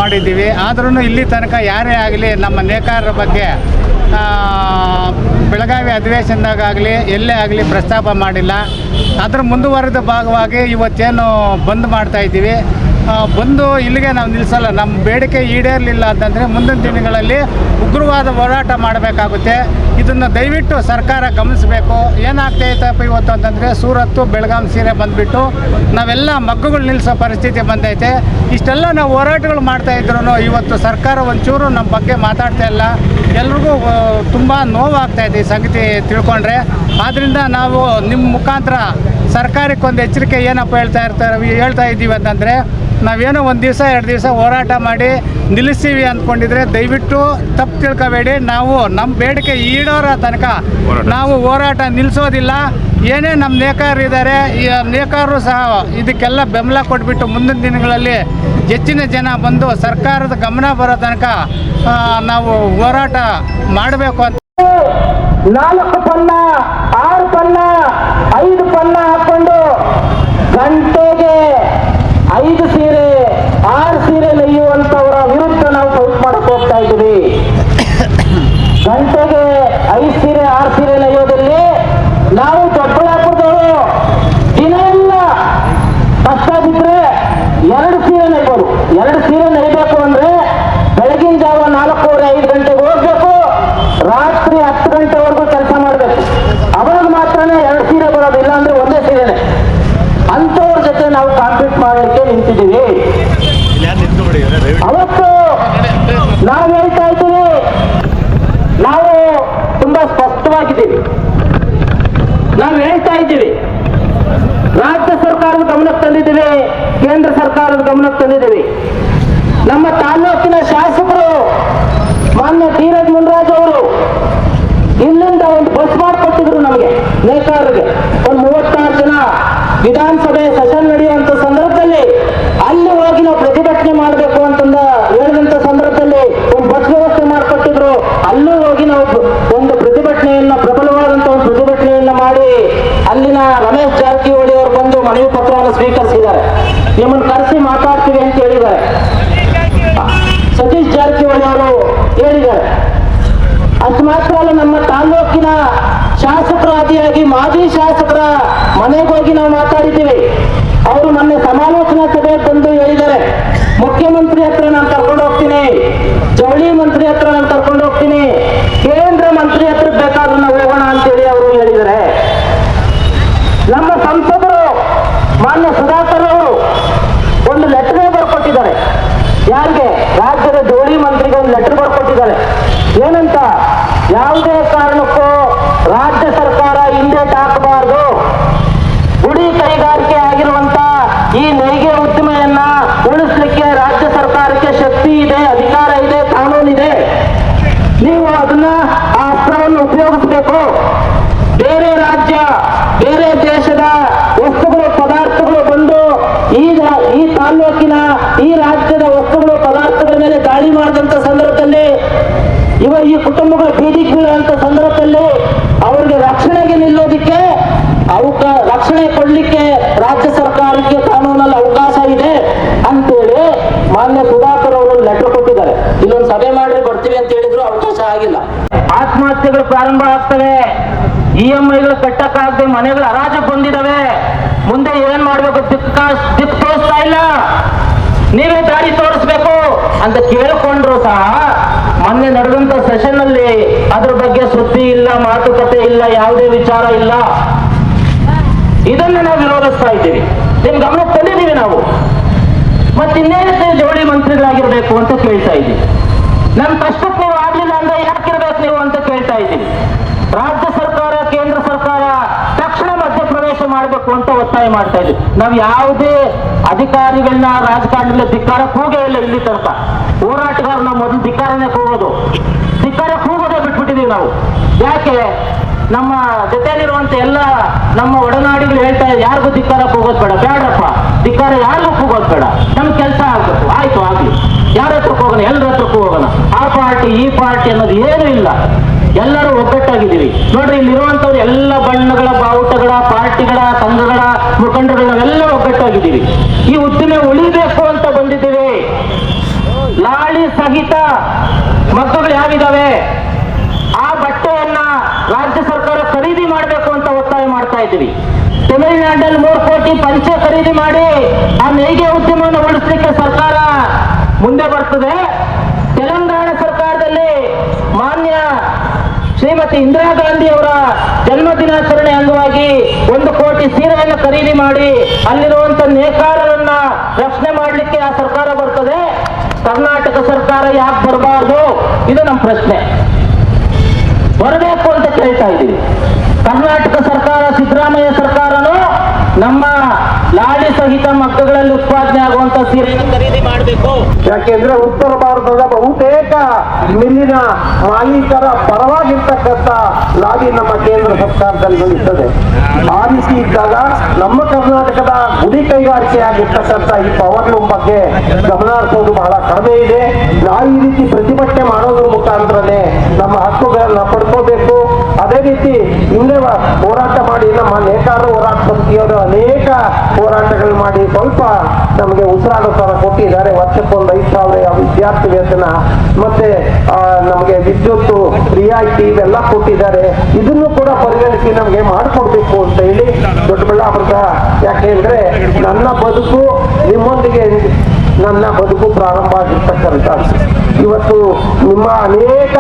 E: ಮಾಡಿದ್ದೀವಿ. ಆದ್ರೂ ಇಲ್ಲಿ ತನಕ ಯಾರೇ ಆಗಲಿ ನಮ್ಮ ನೇಕಾರರ ಬಗ್ಗೆ ಬೆಳಗಾವಿ ಅಧಿವೇಶನದಾಗಲಿ ಎಲ್ಲೇ ಆಗಲಿ ಪ್ರಸ್ತಾಪ ಮಾಡಿಲ್ಲ. ಅದರ ಮುಂದುವರೆದ ಭಾಗವಾಗಿ ಇವತ್ತೇನು ಬಂದ್ ಮಾಡ್ತಾ ಇದ್ದೀವಿ. ಬಂದು ಇಲ್ಲಿಗೆ ನಾವು ನಿಲ್ಲಿಸಲ್ಲ. ನಮ್ಮ ಬೇಡಿಕೆ ಈಡೇರಲಿಲ್ಲ ಅಂತಂದರೆ ಮುಂದಿನ ದಿನಗಳಲ್ಲಿ ಉಗ್ರವಾದ ಹೋರಾಟ ಮಾಡಬೇಕಾಗುತ್ತೆ. ಇದನ್ನು ದಯವಿಟ್ಟು ಸರ್ಕಾರ ಗಮನಿಸಬೇಕು. ಏನಾಗ್ತೈತಪ್ಪ ಇವತ್ತು ಅಂತಂದರೆ, ಸೂರತ್ತು ಬೆಳಗಾವಿ ಸೀರೆ ಬಂದುಬಿಟ್ಟು ನಾವೆಲ್ಲ ಮಗ್ಗುಗಳು ನಿಲ್ಲಿಸೋ ಪರಿಸ್ಥಿತಿ ಬಂದೈತೆ. ಇಷ್ಟೆಲ್ಲ ನಾವು ಹೋರಾಟಗಳು ಮಾಡ್ತಾಯಿದ್ರು ಇವತ್ತು ಸರ್ಕಾರ ಒಂಚೂರು ನಮ್ಮ ಬಗ್ಗೆ ಮಾತಾಡ್ತಾ ಇಲ್ಲ. ಎಲ್ರಿಗೂ ತುಂಬ ನೋವಾಗ್ತಾಯಿದೆ ಈ ಸಂಗತಿ ತಿಳ್ಕೊಂಡ್ರೆ. ಆದ್ದರಿಂದ ನಾವು ನಿಮ್ಮ ಮುಖಾಂತರ ಸರ್ಕಾರಕ್ಕೆ ಒಂದು ಎಚ್ಚರಿಕೆ ಏನಪ್ಪ ಹೇಳ್ತಾ ಇದ್ದೀವಿ ಅಂತಂದರೆ, ನಾವೇನೋ 1 ದಿವಸ 2 ದಿವಸ ಹೋರಾಟ ಮಾಡಿ ನಿಲ್ಲಿಸ್ತೀವಿ ಅಂದ್ಕೊಂಡಿದ್ರೆ ದಯವಿಟ್ಟು ತಪ್ಪು ತಿಳ್ಕೊಬೇಡಿ. ನಾವು ನಮ್ಮ ಬೇಡಿಕೆ ಈಡೋರ ತನಕ ನಾವು ಹೋರಾಟ ನಿಲ್ಲಿಸೋದಿಲ್ಲ. ಏನೇ ನಮ್ಮ ನೇಕಾರರು ಇದ್ದಾರೆ, ಈ ನೇಕಾರರು ಸಹ ಇದಕ್ಕೆಲ್ಲ ಬೆಂಬಲ ಕೊಟ್ಬಿಟ್ಟು ಮುಂದಿನ ದಿನಗಳಲ್ಲಿ ಹೆಚ್ಚಿನ ಜನ ಬಂದು ಸರ್ಕಾರದ ಗಮನ ಬರೋ ತನಕ ನಾವು ಹೋರಾಟ ಮಾಡಬೇಕು ಅಂತ
F: 4 ಪನ್ನ 6 ಪನ್ನ 5 ಪನ್ನ ಹಾಕೊಂಡು ಗಂಟೆಗೆ 5 ಸೀರೆ 6 ಸೀರೆ ನೇಯುವಂತವರ ವಿರುದ್ಧ ನಾವು ಫೈಟ್ ಮಾಡಕ್ ಹೋಗ್ತಾ ಇದ್ದೀವಿ. ಗಂಟೆಗೆ 5 ಸೀರೆ 6 ಸೀರೆ ನೇಯೋದಲ್ಲಿ ನಾವು ದೊಡ್ಡಬಳ್ಳಾಪುರದವರು ದಿನ ಎಲ್ಲ ಕಷ್ಟ ಬಿದ್ರೆ 2 ಸೀರೆ ನೇಯ್ಬೋದು. 2 ಸೀರೆ ನೇಯ್ಬೇಕು ಅಂದ್ರೆ ಬೆಳಗಿನ ಜಾವ 4:30 5 ಗಂಟೆಗೆ ಹೋಗ್ಬೇಕು, ರಾತ್ರಿ 10 ಗಂಟೆವರೆಗೂ ಕೆಲಸ ಮಾಡಬೇಕು. ಅವಾಗ ಮಾತ್ರನೇ 2 ಸೀರೆ ಬರೋದು, ಇಲ್ಲ ಅಂದ್ರೆ ಒಂದೇ ಸೀರೆನೆ. ಅಂಥವ್ರ ಜೊತೆ ನಾವು ಕಾಂಪೀಟ್ ಮಾಡಲಿಕ್ಕೆ ನಿಂತಿದ್ದೀವಿ. ಅವತ್ತು ನಾವು ಹೇಳ್ತಾ ಇದ್ದೀವಿ, ನಾವು ತುಂಬಾ ಸ್ಪಷ್ಟವಾಗಿದ್ದೀವಿ. ನಾವು ಹೇಳ್ತಾ ಇದ್ದೀವಿ, ರಾಜ್ಯ ಸರ್ಕಾರದ ಗಮನಕ್ಕೆ ತಂದಿದ್ದೀವಿ, ಕೇಂದ್ರ ಸರ್ಕಾರದ ಗಮನಕ್ಕೆ ತಂದಿದ್ದೀವಿ. ನಮ್ಮ ತಾಲೂಕಿನ ಶಾಸಕರು ಮಾನ್ಯ ಧೀರಜ್ ಮುನ್ರಾಜ್ ಅವರು ಇಲ್ಲಿಂದ ಒಂದು ಬಸ್ ಮಾಡಿಕೊಟ್ಟಿದ್ರು ನಮಗೆ, ನೇಕಾರರಿಗೆ. ಒಂದು 36 ಜನ ವಿಧಾನಸಭೆ ಸೆಷನ್ ನಡೆಯುವಂತ ಸಂದರ್ಭದಲ್ಲಿ ಅಲ್ಲಿ ಹೋಗಿ ನಾವು ಪ್ರತಿಭಟನೆ ಮಾಡಬೇಕು ಅಂತಂದ ಹೇಳಿದಂತ ಸಂದರ್ಭದಲ್ಲಿ ಒಂದು ಬಸ್ ವ್ಯವಸ್ಥೆ ಮಾಡಿಕೊಟ್ಟಿದ್ರು. ಅಲ್ಲೂ ಹೋಗಿ ನಾವು ಒಂದು ಪ್ರತಿಭಟನೆಯನ್ನ, ಪ್ರಬಲವಾದಂತಹ ಒಂದು ಪ್ರತಿಭಟನೆಯನ್ನ ಮಾಡಿ ಅಲ್ಲಿನ ರಮೇಶ್ ಜಾರಕಿಹೊಳಿ ಅವರು ಬಂದು ಮನವಿ ಪತ್ರವನ್ನು ಸ್ವೀಕರಿಸಿದ್ದಾರೆ. ನಿಮ್ಮನ್ನು ಕರೆಸಿ ಮಾತಾಡ್ತೀವಿ ಅಂತ ಹೇಳಿದ್ದಾರೆ. ಸತೀಶ್ ಜಾರಕಿಹೊಳಿ ಅವರು ಹೇಳಿದ್ದಾರೆ. ಅಷ್ಟು ಮಾತ್ರ ಅಲ್ಲ, ನಮ್ಮ ತಾಲೂಕಿನ ಶಾಸಕರ ಆದಿಯಾಗಿ ಮಾಜಿ ಶಾಸಕರ ಮನೆಗೆ ಹೋಗಿ ನಾವು ಮಾತಾಡಿದ್ದೀವಿ. ಅವರು ಮೊನ್ನೆ ಸಮಾಲೋಚನಾ ಸಭೆಗೆ ಬಂದು ಹೇಳಿದ್ದಾರೆ, ಮುಖ್ಯಮಂತ್ರಿ ಹತ್ರ ನಾನು ಕರ್ಕೊಂಡು ಹೋಗ್ತೀನಿ, ಜವಳಿ ಮಂತ್ರಿ ಹತ್ರ ನಾನು ಕರ್ಕೊಂಡು ಹೋಗ್ತೀನಿ, ಕೇಂದ್ರ ಮಂತ್ರಿ ಹತ್ರ ಬೇಕಾದ್ರೂ ನಾವು ಹೋಗೋಣ ಅಂತೇಳಿ ಅವರು ಹೇಳಿದ್ದಾರೆ. ನಮ್ಮ ಸಂಸದರು ಮಾನ್ಯ ಸುಧಾಕರ್ ಅವರು ಒಂದು ಲೆಟರ್ ಬರ್ಕೊಟ್ಟಿದ್ದಾರೆ. ಯಾರಿಗೆ? ರಾಜ್ಯದ ಜವಳಿ ಮಂತ್ರಿಗೆ ಒಂದು ಲೆಟರ್ ಬರ್ಕೊಟ್ಟಿದ್ದಾರೆ. ಏನಂತ? ಯಾವುದೇ ಕಾರಣಕ್ಕೂ ರಾಜ್ಯ ಸರ್ಕಾರ ಹಿಂದೇಟ್ ಹಾಕಬಾರದು. ಗುಡಿ ಕೈಗಾರಿಕೆ ಆಗಿರುವಂತ ಈ ನೇಯ್ಗೆ ಉದ್ದಿಮೆಯನ್ನ ಉಳಿಸ್ಲಿಕ್ಕೆ ರಾಜ್ಯ ಸರ್ಕಾರಕ್ಕೆ ಶಕ್ತಿ ಇದೆ, ಅಧಿಕಾರ ಇದೆ, ಕಾನೂನಿದೆ. ನೀವು ಅದನ್ನ ಆ ಅಸ್ತ್ರವನ್ನು ಉಪಯೋಗಿಸಬೇಕು. ಬೇರೆ ರಾಜ್ಯ, ಬೇರೆ ದೇಶದ ವಸ್ತುಗಳು, ಪದಾರ್ಥಗಳು ಬಂದು ಈ ತಾಲೂಕಿನ, ಈ ರಾಜ್ಯದ ವಸ್ತುಗಳು, ಪದಾರ್ಥಗಳ ಮೇಲೆ ದಾಳಿ ಮಾಡಿದಂತ ಸಂದರ್ಭದಲ್ಲಿ, ಈ ಕುಟುಂಬಗಳು ಬೀದಿಗೆ ಬೀಳುವಂತ ಸಂದರ್ಭದಲ್ಲಿ ಅವರಿಗೆ ರಕ್ಷಣೆಗೆ ನಿಲ್ಲೋದಿಕ್ಕೆ, ರಕ್ಷಣೆ ಕೊಡ್ಲಿಕ್ಕೆ ರಾಜ್ಯ ಸರ್ಕಾರಕ್ಕೆ ಕಾನೂನಲ್ಲಿ ಅವಕಾಶ ಇದೆ ಅಂತೇಳಿ ಮಾನ್ಯ ಸುಧಾಕರ್ ಅವರು ಲೆಟರ್ ಕೊಟ್ಟಿದ್ದಾರೆ. ಇಲ್ಲೊಂದು ಸಭೆ ಮಾಡಿ ಬರ್ತೀವಿ ಅಂತ ಹೇಳಿದ್ರು, ಅವಕಾಶ ಆಗಿಲ್ಲ. ಆತ್ಮಹತ್ಯೆಗಳು ಪ್ರಾರಂಭ ಆಗ್ತವೆ, EMIಗಳು ಕಟ್ಟಕ್ಕಾಗದೆ ಮನೆಗಳು ಹರಾಜಕ್ಕೆ ಬಂದಿದ್ದಾವೆ. ಮುಂದೆ ಏನ್ ಮಾಡ್ಬೇಕು ದಿಕ್ಕು ತೋರಿಸ್ತಾ ಇಲ್ಲ. ನೀವೇ ದಾರಿ ತೋರಿಸ್ಬೇಕು ಅಂತ ಕೇಳಿಕೊಂಡ್ರು ಸಹ ಮೊನ್ನೆ ನಡೆದಂತ ಸೆಷನ್ ಅಲ್ಲಿ ಅದ್ರ ಬಗ್ಗೆ ಸುದ್ದಿ ಇಲ್ಲ, ಮಾತುಕತೆ ಇಲ್ಲ, ಯಾವುದೇ ವಿಚಾರ ಇಲ್ಲ. ಇದನ್ನ ನಾವು ವಿರೋಧಿಸ್ತಾ ಇದ್ದೀವಿ. ನಿಮ್ ಗಮನಕ್ಕೆ ತಂದಿದ್ದೀವಿ ನಾವು. ಮತ್ತಿನ್ನೇನಕ್ಕೆ ಜವಳಿ ಮಂತ್ರಿಗಳಾಗಿರ್ಬೇಕು ಅಂತ ಕೇಳ್ತಾ ಇದ್ದೀವಿ. ನಮ್ ಕಷ್ಟಕ್ಕೆ ನೀವು ಆಗ್ಲಿಲ್ಲ ಅಂದ್ರೆ ಯಾಕಿರ್ಬೇಕು ನೀವು ಅಂತ ಕೇಳ್ತಾ ಇದ್ದೀವಿ. ರಾಜ್ಯ ಸರ್ಕಾರ, ಕೇಂದ್ರ ಸರ್ಕಾರ ತಕ್ಷಣ ಮಧ್ಯಪ್ರವೇಶ ಮಾಡಬೇಕು ಅಂತ ಒತ್ತಾಯ ಮಾಡ್ತಾ ಇದ್ದೀವಿ. ನಾವು ಯಾವುದೇ ಅಧಿಕಾರಿಗಳನ್ನ, ರಾಜಕಾರಣದಲ್ಲಿ ಧಿಕ್ಕಾರ ಕೂಗೇ ಇಲ್ಲ ಇಲ್ಲಿ ತನಕ. ಹೋರಾಟಗಾರ ನಾವು ಮೊದಲು ಧಿಕ್ಕಾರನೇ ಕೂಗೋದು, ಧಿಕ್ಕಾರ ಕೂಗೋದೇ ಬಿಟ್ಬಿಟ್ಟಿದೀವಿ ನಾವು. ಯಾಕೆ? ನಮ್ಮ ಜೊತೆಯಲ್ಲಿರುವಂತ ಎಲ್ಲ ನಮ್ಮ ಒಡನಾಡಿಗಳು ಹೇಳ್ತಾ ಇದ್ದಾರೆ, ಯಾರಿಗೂ ಧಿಕ್ಕಾರ ಕೂಗೋದು ಬೇಡ, ಬೇಡಪ್ಪ ಧಿಕ್ಕಾರ ಯಾರಿಗೂ ಕೂಗೋದು ಬೇಡ, ನಮ್ ಕೆಲಸ ಆಗ್ಬೇಕು, ಆಯ್ತು ಆಗ್ಲಿ, ಯಾರ ಹತ್ರಕ್ಕೆ ಹೋಗೋಣ, ಎಲ್ಲರ ಹತ್ರಕ್ಕೂ ಹೋಗೋಣ, ಆ ಪಾರ್ಟಿ ಈ ಪಾರ್ಟಿ ಅನ್ನೋದು ಏನೂ ಇಲ್ಲ. ಎಲ್ಲರೂ ಒಗ್ಗಟ್ಟಾಗಿದ್ದೀವಿ. ನೋಡ್ರಿ, ಇಲ್ಲಿರುವಂತವ್ರು ಎಲ್ಲ ಬಣ್ಣಗಳ, ಬಾವುಟಗಳ, ಪಾರ್ಟಿಗಳ, ಸಂಘಗಳ ಮುಖಂಡರುಗಳು ನಾವೆಲ್ಲ ಒಗ್ಗಟ್ಟಾಗಿದ್ದೀವಿ. ಈ ಉದ್ದಿಮೆ ಉಳಿಬೇಕು ಅಂತ ಬಂದಿದ್ದೀವಿ. ಲಾಳಿ ಸಹಿತ ಮಗ್ಗಗಳು ಯಾವಿದಾವೆ, ಆ ಬಟ್ಟೆಯನ್ನ ರಾಜ್ಯ ಸರ್ಕಾರ ಖರೀದಿ ಮಾಡಬೇಕು ಅಂತ ಒತ್ತಾಯ ಮಾಡ್ತಾ ಇದ್ದೀವಿ. ತಮಿಳುನಾಡಲ್ಲಿ 3 ಕೋಟಿ ಪಂಚೆ ಖರೀದಿ ಮಾಡಿ ಆ ನೇಯ್ಗೆ ಉದ್ಯಮವನ್ನು ಉಳಿಸಲಿಕ್ಕೆ ಸರ್ಕಾರ ಮುಂದೆ ಬರ್ತದೆ. ತೆಲಂಗಾಣ ಸರ್ಕಾರದಲ್ಲಿ ಮಾನ್ಯ ಶ್ರೀಮತಿ ಇಂದಿರಾ ಗಾಂಧಿ ಅವರ ಜನ್ಮ ದಿನಾಚರಣೆ ಅಂಗವಾಗಿ 1 ಕೋಟಿ ಸೀರೆಯನ್ನು ಖರೀದಿ ಮಾಡಿ ಅಲ್ಲಿರುವಂತ ನೇಕಾರರನ್ನ ರಕ್ಷಣೆ ಮಾಡಲಿಕ್ಕೆ ಆ ಸರ್ಕಾರ ಬರ್ತದೆ. ಕರ್ನಾಟಕ ಸರ್ಕಾರ ಯಾಕೆ ಬರಬಾರ್ದು? ಇದು ನಮ್ಮ ಪ್ರಶ್ನೆ. ಬರಬೇಕು ಅಂತ ಕೇಳ್ತಾ ಇದ್ದೀವಿ. ಕರ್ನಾಟಕ ಸರ್ಕಾರ, ಸಿದ್ದರಾಮಯ್ಯ ಸರ್ಕಾರನು ನಮ್ಮ ಲಾಳಿ ಸಹಿತ ಮಗ್ಗಗಳಲ್ಲಿ ಉತ್ಪಾದನೆ ಆಗುವಂತ ಸೀರೆ ಖರೀದಿ ಮಾಡಬೇಕು.
B: ಯಾಕೆಂದ್ರೆ ಉತ್ತರ ಭಾರತದ ಬಹುತೇಕ ಮಿಲ್ಲಿನ ಮಾಲೀಕರ ಪರವಾಗಿರ್ತಕ್ಕಂಥ ಲಾಭಿ ನಮ್ಮ ಕೇಂದ್ರ ಸರ್ಕಾರದಲ್ಲಿ ಇರ್ತದೆ. ಆ ರೀತಿ ಇದ್ದಾಗ ನಮ್ಮ ಕರ್ನಾಟಕದ ಗುಡಿ ಕೈಗಾರಿಕೆ ಆಗಿರ್ತಕ್ಕಂಥ ಈ ಪವರ್ ಲೂಮ್ ಬಗ್ಗೆ ಗಮನ ಹರಿಸೋದು ಬಹಳ ಕಡಿಮೆ ಇದೆ. ನಾವು ಈ ರೀತಿ ಪ್ರತಿಭಟನೆ ಮಾಡೋದ್ರ ಮುಖಾಂತರನೇ ನಮ್ಮ ಹಕ್ಕುಗಳನ್ನ ಪಡ್ಕೋಬೇಕು.
F: ಅದೇ ರೀತಿ ಹಿಂದೆ ಹೋರಾಟ ಮಾಡಿ ನಮ್ಮ ನೇಕಾರ ಹೋರಾಟ ಸಮಿತಿಯವರು ಅನೇಕ ಹೋರಾಟಗಳು ಮಾಡಿ ಸ್ವಲ್ಪ ನಮಗೆ ಉಸಿರಾಡೋ ಥರ ಕೊಟ್ಟಿದ್ದಾರೆ. ವರ್ಷಕ್ಕೊಂದು 5,000 ವಿದ್ಯಾರ್ಥಿ ವೇತನ ಮತ್ತೆ ನಮಗೆ ವಿದ್ಯುತ್ ರಿಯಾಯಿತಿ ಇವೆಲ್ಲ ಕೊಟ್ಟಿದ್ದಾರೆ. ಇದನ್ನು ಕೂಡ ಪರಿಗಣಿಸಿ ನಮಗೆ ಮಾಡಿಕೊಡ್ಬೇಕು ಅಂತ ಹೇಳಿ ದೊಡ್ಡಬಳ್ಳಾಪುರದ, ಯಾಕೆಂದ್ರೆ ನನ್ನ ಬದುಕು ನಿಮ್ಮೊಂದಿಗೆ ನನ್ನ ಬದುಕು ಪ್ರಾರಂಭ ಆಗಿರ್ತಕ್ಕಂಥ ಇವತ್ತು ನಿಮ್ಮ ಅನೇಕ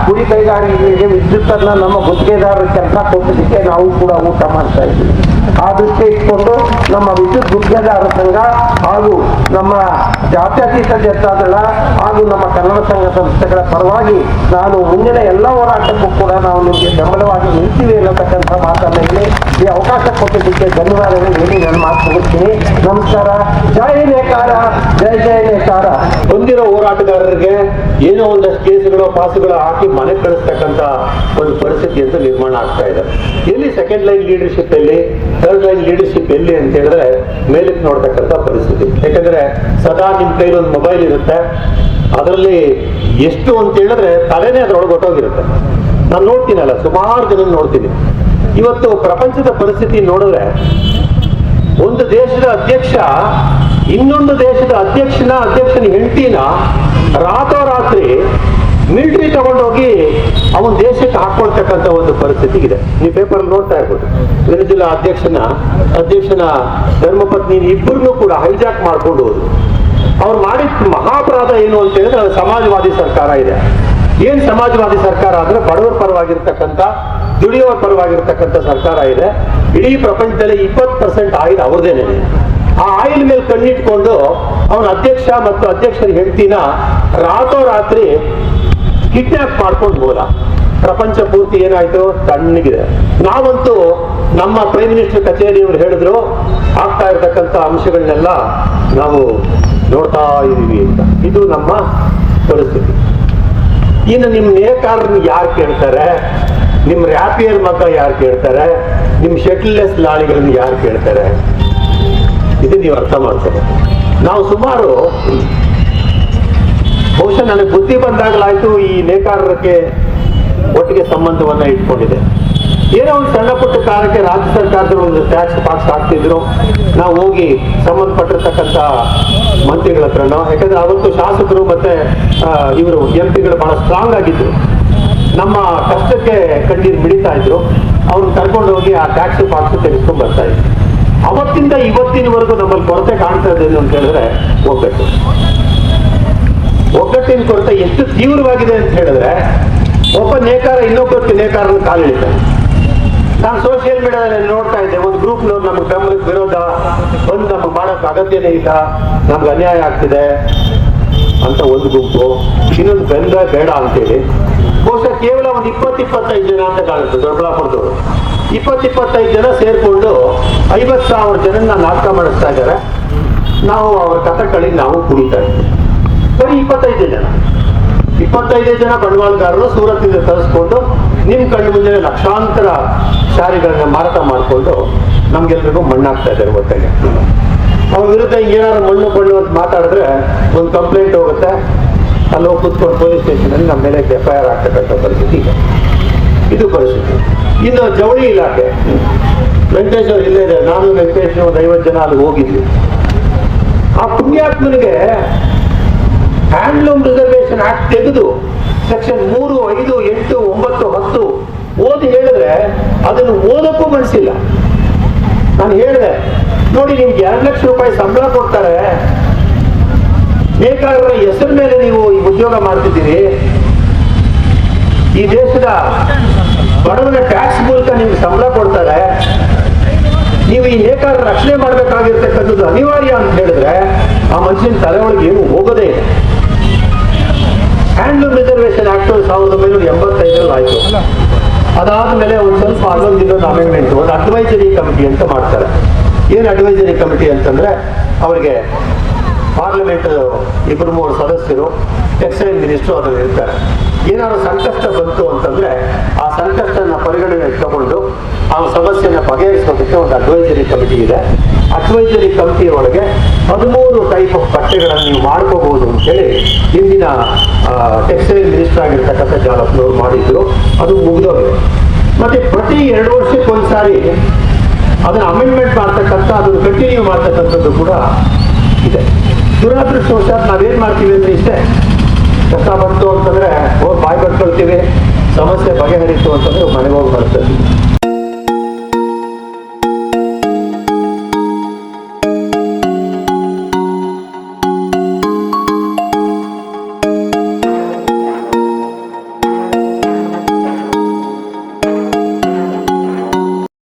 F: ಗುಡಿ ಕೈಗಾರಿಕೆಗಳಿಗೆ ವಿದ್ಯುತ್ತನ್ನ ನಮ್ಮ ಗುತ್ತಿಗೆದಾರರ ಕೆಲಸ ಕೊಟ್ಟಿದ್ದಕ್ಕೆ ನಾವು ಕೂಡ ಊಟ ಮಾಡ್ತಾ ಇದ್ದೀವಿ. ಆ ದೃಷ್ಟಿ ಇಟ್ಕೊಂಡು ನಮ್ಮ ವಿದ್ಯುತ್ ಗುತ್ತಿಗೆದಾರರ ಸಂಘ ಹಾಗೂ ನಮ್ಮ ಜಾತ್ಯತೀತ ಜನತಾದಳ ಹಾಗೂ ನಮ್ಮ ಕನ್ನಡ ಸಂಘ ಸಂಸ್ಥೆಗಳ ಪರವಾಗಿ ನಾನು ಮುಂದಿನ ಎಲ್ಲ ಹೋರಾಟಕ್ಕೂ ಕೂಡ ನಾವು ನಿಮಗೆ ಬೆಂಬಲವಾಗಿ ನಿಲ್ತೀವಿ ಅನ್ನತಕ್ಕಂಥ ಮಾತನ್ನ ಹೇಳಿ ಈ ಅವಕಾಶ ಕೊಟ್ಟಿದ್ದಕ್ಕೆ ಧನ್ಯವಾದಗಳು ಹೇಳಿ ನಾನು ಮಾತು ಮುಗಿಸ್ತೀನಿ. ನಮಸ್ಕಾರ. ಜೈ ನೇಕಾರ, ಜೈ ಜೈ ನೇಕಾರ.
G: ಬಂದಿರೋ ಹೋರಾಟಗಾರರಿಗೆ ಏನೋ ಒಂದಷ್ಟು ಕೇಸುಗಳು ಪಾಸುಗಳು ಹಾಕಿ ಮನೆ ಕಳಿಸ್ತಕ್ಕಂಥ ಒಂದು ಪರಿಸ್ಥಿತಿ ಅಂತ ನಿರ್ಮಾಣ ಆಗ್ತಾ ಇದೆ. ಎಲ್ಲಿ ಸೆಕೆಂಡ್ ಲೈನ್ ಲೀಡರ್ಶಿಪ್ ಎಲ್ಲಿ, ಥರ್ಡ್ ಲೈನ್ ಲೀಡರ್ಶಿಪ್ ಎಲ್ಲಿ ಅಂತ ಹೇಳಿದ್ರೆ ಮೇಲಕ್ಕೆ ನೋಡ್ತಕ್ಕಂಥ ಪರಿಸ್ಥಿತಿ. ಯಾಕಂದ್ರೆ ಸದಾ ನಿಮ್ ಕೈಲಿ ಒಂದು ಮೊಬೈಲ್ ಇರುತ್ತೆ, ಅದರಲ್ಲಿ ಎಷ್ಟು ಅಂತ ಹೇಳಿದ್ರೆ ತಲೆನೇ ಅದ್ರೊಳಗೆ ಹೊಟ್ಟೋಗಿರುತ್ತೆ. ನಾನು ನೋಡ್ತೀನಲ್ಲ, ಸುಮಾರು ಜನ ನೋಡ್ತೀನಿ. ಇವತ್ತು ಪ್ರಪಂಚದ ಪರಿಸ್ಥಿತಿ ನೋಡಿದ್ರೆ ಒಂದು ದೇಶದ ಅಧ್ಯಕ್ಷ ಇನ್ನೊಂದು ದೇಶದ ಅಧ್ಯಕ್ಷನ ಹೆಂಡತಿನ ರಾತ್ರೋರಾತ್ರಿ ಮಿಲಿಟರಿ ತಗೊಂಡೋಗಿ ಅವನ ದೇಶಕ್ಕೆ ಹಾಕೊಳ್ತಕ್ಕಂಥ ಒಂದು ಪರಿಸ್ಥಿತಿ ಇದೆ. ನೀವು ಪೇಪರ್ ನೋಡ್ತಾ ಇರ್ಬೋದು. ವೆನಿಜುಲಾ ಅಧ್ಯಕ್ಷನ ಧರ್ಮಪತ್ನಿ ಇಬ್ಬರನ್ನೂ ಕೂಡ ಹೈಜಾಕ್ ಮಾಡ್ಕೊಂಡು ಹೋದ್ರು. ಅವ್ರು ಮಾಡಿದ ಮಹಾಪರಾಧ ಏನು ಅಂತ ಹೇಳಿದ್ರೆ ಅದು ಸಮಾಜವಾದಿ ಸರ್ಕಾರ ಇದೆ. ಏನ್ ಸಮಾಜವಾದಿ ಸರ್ಕಾರ ಅಂದ್ರೆ ಬಡವರ ಪರವಾಗಿರ್ತಕ್ಕಂಥ, ದುಡಿಯೋರ ಪರವಾಗಿರ್ತಕ್ಕಂಥ ಸರ್ಕಾರ ಇದೆ. ಇಡೀ ಪ್ರಪಂಚದಲ್ಲಿ 20% ಆಯಿಲ್ ಅವ್ರದೇನೆ. ಆ ಆಯಿಲ್ ಮೇಲೆ ಕಣ್ಣಿಟ್ಕೊಂಡು ಅವನ ಅಧ್ಯಕ್ಷ ಮತ್ತು ಅಧ್ಯಕ್ಷರ ಹೆಂಡತಿನ ರಾತ್ರೋರಾತ್ರಿ ಕಿಡ್ನಾಪ್ ಮಾಡ್ಕೊಂಡು ಹೋದ. ಪ್ರಪಂಚ ಪೂರ್ತಿ ಏನಾಯ್ತು, ತಣ್ಣಗಿದೆ. ನಾವಂತೂ ನಮ್ಮ ಪ್ರೈಮ್ ಮಿನಿಸ್ಟರ್ ಕಚೇರಿಯವರು ಹೇಳಿದ್ರು ಆಗ್ತಾ ಇರತಕ್ಕಂಥ ಅಂಶಗಳನ್ನೆಲ್ಲ ನಾವು ನೋಡ್ತಾ ಇದೀವಿ ಅಂತ. ಇದು ನಮ್ಮ ಪರಿಸ್ಥಿತಿ. ಇನ್ನು ನಿಮ್ಮ ನೇಕಾರರನ್ನ ಯಾರು ಕೇಳ್ತಾರೆ, ನಿಮ್ಮ ರ್ಯಾಪಿಯರ್ ಮಗ ಯಾರು ಕೇಳ್ತಾರೆ, ನಿಮ್ಮ ಶೆಟ್ಲ್ಲೆಸ್ ಲಾರಿಗಳನ್ನ ಯಾರು ಕೇಳ್ತಾರೆ? ಇದು ನೀವು ಅರ್ಥ ಮಾಡ್ಕೋಬೇಕು. ನಾವು ಸುಮಾರು ಬಹುಶಃ ನನಗೆ ಬುದ್ಧಿ ಬಂದಾಗಲಾಯ್ತು ಈ ನೇಕಾರರಿಗೆ ಒಟ್ಟಿಗೆ ಸಂಬಂಧವನ್ನ ಇಟ್ಕೊಂಡಿದೆ. ಏನೋ ಒಂದು ಸಣ್ಣ ಪುಟ್ಟ ಕಾರಣಕ್ಕೆ ರಾಜ್ಯ ಸರ್ಕಾರದಲ್ಲಿ ಒಂದು ಟ್ಯಾಕ್ಸ್ ಪಾಕ್ಸ್ ಹಾಕ್ತಿದ್ರು. ನಾವು ಹೋಗಿ ಸಂಬಂಧಪಟ್ಟಿರ್ತಕ್ಕಂಥ ಮಂತ್ರಿಗಳ ಹತ್ರನೋ, ಯಾಕಂದ್ರೆ ಅವತ್ತು ಶಾಸಕರು ಮತ್ತೆ ಇವರು ಎಂಪಿಗಳು ಬಹಳ ಸ್ಟ್ರಾಂಗ್ ಆಗಿದ್ರು, ನಮ್ಮ ಕಷ್ಟಕ್ಕೆ ಕಣ್ಣೀರು ಮಿಡಿತಾ ಇದ್ರು. ಅವ್ರನ್ನ ಕರ್ಕೊಂಡು ಹೋಗಿ ಆ ಟ್ಯಾಕ್ಸ್ ಪಾಕ್ಸ್ ತೆಗೆಸ್ಕೊಂಡು ಬರ್ತಾ ಇದ್ರು. ಅವತ್ತಿಂದ ಇವತ್ತಿನವರೆಗೂ ನಮ್ಮಲ್ಲಿ ಕೊರತೆ ಕಾಣ್ತಾ ಇದ್ದೇನೆ ಅಂತ ಹೇಳಿದ್ರೆ ಒಗ್ಗಟ್ಟಿನ ಕೊರತೆ ಎಷ್ಟು ತೀವ್ರವಾಗಿದೆ ಅಂತ ಹೇಳಿದ್ರೆ, ಒಬ್ಬ ನೇಕಾರ ಇನ್ನೊಬ್ಬ ನೇಕಾರನ ಕಾಲಿಡ್ತಾನೆ. ನಾನು ಸೋಷಿಯಲ್ ಮೀಡಿಯಾದಲ್ಲಿ ನೋಡ್ತಾ ಇದ್ದೆ, ಒಂದು ಗ್ರೂಪ್ನವ್ರು ನಮ್ಗೆ ಬೆಂಬಲಕ್ಕೆ ವಿರೋಧ ಬಂದು ನಮ್ಗೆ ಮಾಡೋಕೆ ಅಗತ್ಯನೇ ಇಲ್ಲ, ನಮ್ಗೆ ಅನ್ಯಾಯ ಆಗ್ತಿದೆ ಅಂತ ಒಂದು ಗುಂಪು, ಇನ್ನೊಂದು ಬೇಡ ಅಂತೇಳಿ. ಬಹುಶಃ ಕೇವಲ ಒಂದು 20-25 ಜನ ಅಂತ ಕಾಣುತ್ತೆ ದೊಡ್ಡಬಳ್ಳಾಪುರದವರು. 20-25 ಜನ ಸೇರ್ಕೊಂಡು 50,000 ಜನನ್ನ ನಾಟಕ ಮಾಡಿಸ್ತಾ ಇದ್ದಾರೆ. ನಾವು ಅವ್ರ ಕಥಕಳಿ ನಾವು ಕುಣಿತಾ ಇದ್ದೀವಿ. ಬರೀ 25 ಜನ ಬಂಡವಾಳಗಾರರು ಸೂರತ್ನಿಂದ ತರಿಸ್ಕೊಂಡು ನಿಮ್ ಕಣ್ಣು ಮುಂದೆ ಲಕ್ಷಾಂತರ ಶಾರಿಗಳನ್ನ ಮಾರಾಟ ಮಾಡಿಕೊಂಡು ನಮ್ಗೆಲ್ರಿಗೂ ಮಣ್ಣಾಗ್ತಾ ಇದ್ದಾರೆ ಒಟ್ಟಿಗೆ. ಅವ್ರ ವಿರುದ್ಧ ಏನಾದ್ರು ಮಣ್ಣು ಅಂತ ಮಾತಾಡಿದ್ರೆ ಒಂದು ಕಂಪ್ಲೇಂಟ್ ಹೋಗುತ್ತೆ, ಅಲ್ಲಿ ಹೋಗಿ ಕೂತ್ಕೊಂಡು ಪೊಲೀಸ್ ಸ್ಟೇಷನಲ್ಲಿ ನಮ್ಮ ಮೇಲೆ FIR ಆಗ್ತಕ್ಕಂಥ ಪರಿಸ್ಥಿತಿ ಇದೆ. ಇದು ಪರಿಸ್ಥಿತಿ. ಇನ್ನು ಜವಳಿ ಇಲಾಖೆ, ವೆಂಕಟೇಶ್ ಅವರು ಇಲ್ಲೇ ಇದೆ, ನಾನು ವೆಂಕಟೇಶ್ ಒಂದು 50 ಜನ ಅಲ್ಲಿ ಹೋಗಿದ್ವಿ. ಆ ಪುಣ್ಯಾತ್ಮನಿಗೆ ಹ್ಯಾಂಡ್ಲೂಮ್ ರಿಸರ್ವೇಶನ್ ಆಕ್ಟ್ ತೆಗೆದು ಸೆಕ್ಷನ್ 3, 5, 8, 9, 10 ಓದಿ ಹೇಳಿದ್ರೆ ಅದನ್ನು ಓದಕ್ಕೂ ಮನಸ್ಸಿಲ್ಲ. ನಾನು ಹೇಳಿದೆ, ನೋಡಿ ನಿಮ್ಗೆ 2 ಲಕ್ಷ ರೂಪಾಯಿ ಸಂಬಳ ಕೊಡ್ತಾರೆ, ನೇಕಾರರ ಹೆಸರ ಮೇಲೆ ನೀವು ಈ ಉದ್ಯೋಗ ಮಾಡ್ತಿದ್ದೀರಿ, ಈ ದೇಶದ ಬಡವನ ಟ್ಯಾಕ್ಸ್ ಮೂಲಕ ನಿಮ್ಗೆ ಸಂಬಳ ಕೊಡ್ತಾರೆ, ನೀವು ಈ ನೇಕಾರ ರಕ್ಷಣೆ ಮಾಡಬೇಕಾಗಿರ್ತಕ್ಕಂಥದ್ದು ಅನಿವಾರ್ಯ ಅಂತ ಹೇಳಿದ್ರೆ ಆ ಮನುಷ್ಯನ ತಲೆ ಒಳಗೆ ಏನು ಹೋಗೋದೇ ಇದೆ. ಹ್ಯಾಂಡ್ಲೂಮ್ ರಿಸರ್ವೇಶನ್ ಆಕ್ಟ್ 1985 ಆಯ್ತು. ಅದಾದ್ಮೇಲೆ ಒಂದು ಸ್ವಲ್ಪ ಇನ್ನೊಂದು ಅಮೆಂಡ್ಮೆಂಟ್, ಒಂದು ಅಡ್ವೈಸರಿ ಕಮಿಟಿ ಅಂತ ಮಾಡ್ತಾರೆ. ಏನು ಅಡ್ವೈಸರಿ ಕಮಿಟಿ ಅಂತಂದ್ರೆ, ಅವರಿಗೆ ಪಾರ್ಲಿಮೆಂಟ್ 2-3 ಸದಸ್ಯರು, ಟೆಕ್ಸ್ಟೈಲ್ ಮಿನಿಸ್ಟರ್ ಅದರಲ್ಲಿ ಇರ್ತಾರೆ. ಏನಾದ್ರು ಸಂಕಷ್ಟ ಬಂತು ಅಂತಂದ್ರೆ ಆ ಸಂಕಷ್ಟನ ಪರಿಗಣನೆ ತಗೊಂಡು ಆ ಸಮಸ್ಯೆನ ಬಗೆಹರಿಸೋದಕ್ಕೆ ಒಂದು ಅಡ್ವೈಸರಿ ಕಮಿಟಿ ಇದೆ. ಅಡ್ವೈಸರಿ ಕಮಿಟಿ ಒಳಗೆ 13 ಟೈಪ್ ಆಫ್ ಬಟ್ಟೆಗಳನ್ನು ನೀವು ಮಾಡ್ಕೋಬಹುದು ಅಂತೇಳಿ ಹಿಂದಿನ ಟೆಕ್ಸ್ಟೈಲ್ ಮಿನಿಸ್ಟರ್ ಆಗಿರ್ತಕ್ಕಂಥ ಜಾಲಪ್ನವ್ರು ಮಾಡಿದ್ರು. ಅದು ಮುಗಿದೋಗಿದೆ. ಮತ್ತೆ ಪ್ರತಿ 2 ವರ್ಷಕ್ಕೊಂದ್ಸಾರಿ ಅದನ್ನ ಅಮೆಂಡ್ಮೆಂಟ್ ಮಾಡ್ತಕ್ಕಂಥ ಅದನ್ನು ಕಂಟಿನ್ಯೂ ಮಾಡ್ತಕ್ಕಂಥದ್ದು ಕೂಡ ಇದೆ. ದುರಾದೃಷ್ಟವಶಾತ್ ನಾವೇನ್ ಮಾಡ್ತೀವಿ ಅಂದ್ರೆ ಇಷ್ಟೇ, ಕಷ್ಟ ಬಂತು ಅಂತಂದ್ರೆ ಹೋಗಿ ಬಾಯ್ ಬರ್ಕೊಳ್ತೀವಿ, ಸಮಸ್ಯೆ ಬಗೆಹರಿತು ಅಂತಂದ್ರೆ ಮನೆಗೆ ಹೋಗಿ ಬರ್ತದೆ.